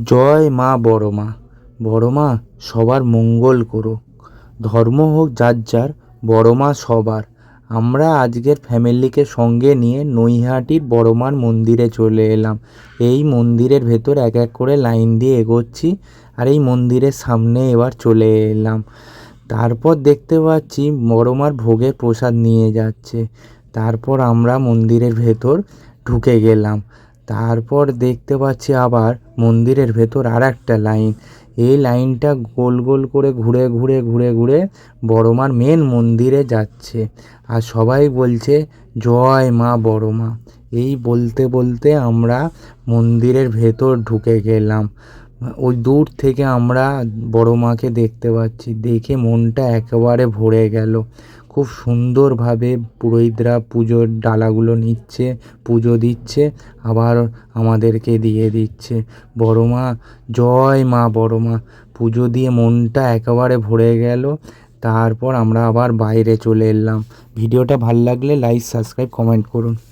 জয় মা বড় মা। বড় মা সবার মঙ্গল করুক। ধর্ম হোক যার যার, বড় মা সবার। আমরা আজকের ফ্যামিলিকে সঙ্গে নিয়ে নৈহাটির বড় মার মন্দিরে চলে এলাম। এই মন্দিরের ভেতর এক এক করে লাইন দিয়ে এগোচ্ছি, আর এই মন্দিরের সামনে এবার চলে এলাম। তারপর দেখতে পাচ্ছি বড় মার ভোগের প্রসাদ নিয়ে যাচ্ছে। তারপর আমরা মন্দিরের ভেতর ঢুকে গেলাম। তারপর দেখতে পাচ্ছি আবার মন্দিরের ভেতর আর একটা লাইন। এই লাইনটা গোল গোল করে ঘুরে ঘুরে ঘুরে ঘুরে বড় মার মেন মন্দিরে যাচ্ছে। আর সবাই বলছে জয় মা বড় মা। এই বলতে বলতে আমরা মন্দিরের ভেতর ঢুকে গেলাম। ওই দূর থেকে আমরা বড় মাকে দেখতে পাচ্ছি, দেখে মনটা একেবারে ভরে গেল। খুব সুন্দরভাবে পুরোহিতরা পুজোর ডালাগুলো নিচ্ছে, পুজো দিচ্ছে, আবার আমাদেরকে দিয়ে দিচ্ছে। বড় মা জয় মা বড় মা। পুজো দিয়ে মনটা একেবারে ভরে গেল। তারপর আমরা আবার বাইরে চলে এলাম। ভিডিওটা ভালো লাগলে লাইক, সাবস্ক্রাইব, কমেন্ট করুন।